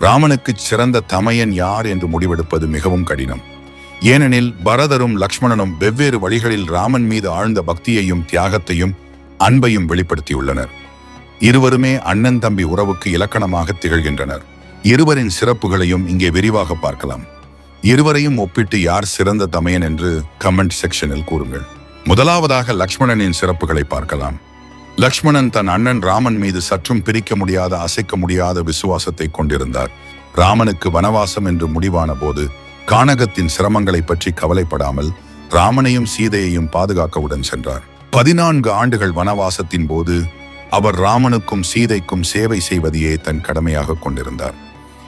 ராமனுக்கு சிறந்த தமையன் யார் என்று முடிவெடுப்பது மிகவும் கடினம். ஏனெனில் பரதரும் லக்ஷ்மணனும் வெவ்வேறு வழிகளில் ராமன் மீது ஆழ்ந்த பக்தியையும் தியாகத்தையும் அன்பையும் வெளிப்படுத்தியுள்ளனர். இருவருமே அண்ணன் தம்பி உறவுக்கு இலக்கணமாக திகழ்கின்றனர். இருவரின் சிறப்புகளையும் இங்கே விரிவாக பார்க்கலாம். இருவரையும் ஒப்பிட்டு யார் சிறந்த தமையன் என்று கமெண்ட் செக்ஷனில் கூறுங்கள். முதலாவதாக லக்ஷ்மணனின் சிறப்புகளை பார்க்கலாம். லக்ஷ்மணன் தன் அண்ணன் ராமன் மீது சற்றும் பிரிக்க முடியாத அசைக்க முடியாத விசுவாசத்தை கொண்டிருந்தார். ராமனுக்கு வனவாசம் என்று முடிவான போது கானகத்தின் சிரமங்களை பற்றி கவலைப்படாமல் ராமனையும் சீதையையும் பாதுகாக்க உடன் சென்றார். 14 ஆண்டுகள் வனவாசத்தின் போது அவர் ராமனுக்கும் சீதைக்கும் சேவை செய்வதையே தன் கடமையாக கொண்டிருந்தார்.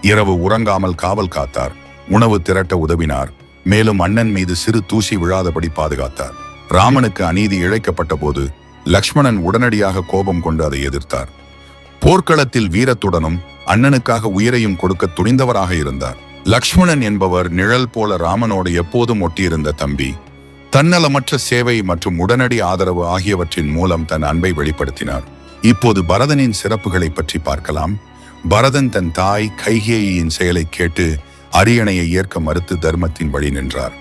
இரவு உறங்காமல் காவல் காத்தார், உணவு திரட்ட உதவினார், மேலும் அண்ணன் மீது சிறு தூசி விழாதபடி பாதுகாத்தார். ராமனுக்கு அநீதி இழைக்கப்பட்ட போது லக்ஷ்மணன் உடனடியாக கோபம் கொண்டு அதை எதிர்த்தார். போர்க்களத்தில் வீரத்துடனும் அண்ணனுக்காக உயிரையும் கொடுக்க துணிந்தவராக இருந்தார். லக்ஷ்மணன் என்பவர் நிழல் போல ராமனோடு எப்போதும் ஒட்டியிருந்த தம்பி. தன்னலமற்ற சேவை மற்றும் உடனடி ஆதரவு ஆகியவற்றின் மூலம் தன் அன்பை வெளிப்படுத்தினார். இப்போது பரதனின் சிறப்புகளை பற்றி பார்க்கலாம். பரதன் தன் தாய் கைகேயியின் செயலை கேட்டு அரியணையை ஏற்க மறுத்து தர்மத்தின் வழி நின்றார்.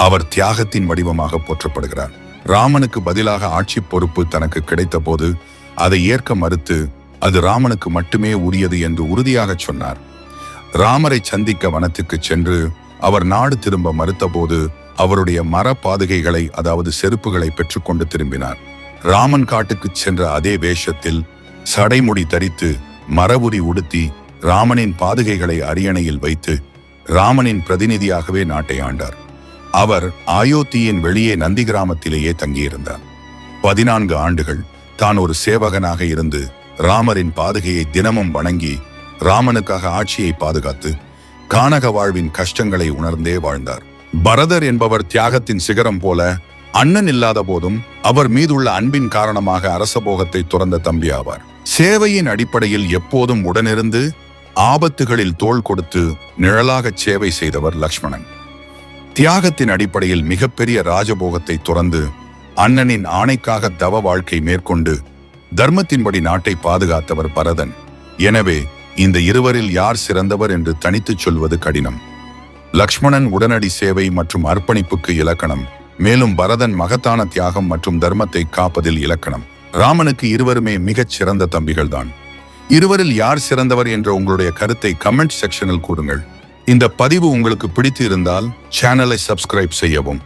அவர் தியாகத்தின் வடிவமாக போற்றப்படுகிறார். ராமனுக்கு பதிலாக ஆட்சி பொறுப்பு தனக்கு கிடைத்த போது அதை ஏற்க மறுத்து அது ராமனுக்கு மட்டுமே உரியது என்று உறுதியாக சொன்னார். ராமரை சந்திக்க வனத்துக்கு சென்று அவர் நாடு திரும்ப மறுத்தபோது அவருடைய மர பாதுகைகளை அதாவது செருப்புகளை பெற்றுக்கொண்டு திரும்பினார். ராமன் காட்டுக்கு சென்ற அதே வேஷத்தில் சடைமுடி தரித்து மரவுரி உடுத்தி ராமனின் பாதுகைகளை அரியணையில் வைத்து ராமனின் பிரதிநிதியாகவே நாட்டை ஆண்டார். அவர் அயோத்தியின் வெளியே நந்தி கிராமத்திலேயே தங்கியிருந்தார். 14 ஆண்டுகள் தான் ஒரு சேவகனாக இருந்து ராமரின் பாதுகையை தினமும் வணங்கி ராமனுக்காக ஆட்சியை பாதுகாத்து கானக வாழ்வின் கஷ்டங்களை உணர்ந்தே வாழ்ந்தார். பரதர் என்பவர் தியாகத்தின் சிகரம் போல அண்ணன் இல்லாத போதும் அவர் மீதுள்ள அன்பின் காரணமாக அரசபோகத்தை துறந்த தம்பி ஆவார். சேவையின் அடிப்படையில் எப்போதும் உடனிருந்து ஆபத்துகளில் தோள் கொடுத்து நிழலாகச் சேவை செய்தவர் லக்ஷ்மணன். தியாகத்தின் அடிப்படையில் மிகப்பெரிய ராஜபோகத்தை துறந்து அண்ணனின் ஆணைக்காக தவ வாழ்க்கை மேற்கொண்டு தர்மத்தின்படி நாட்டை பாதுகாத்தவர் பரதன். எனவே இந்த இருவரில் யார் சிறந்தவர் என்று தனித்துச் சொல்வது கடினம். லக்ஷ்மணன் உடனடி சேவை மற்றும் அர்ப்பணிப்புக்கு இலக்கணம், மேலும் பரதன் மகத்தான தியாகம் மற்றும் தர்மத்தை காப்பதில் இலக்கணம். ராமனுக்கு இருவருமே மிகச் சிறந்த தம்பிகள்தான். இருவரில் யார் சிறந்தவர் என்ற உங்களுடைய கருத்தை கமெண்ட் செக்ஷனில் கூறுங்கள். இந்த பதிவு உங்களுக்கு பிடித்து இருந்தால் சேனலை சப்ஸ்கிரைப் செய்யவும்.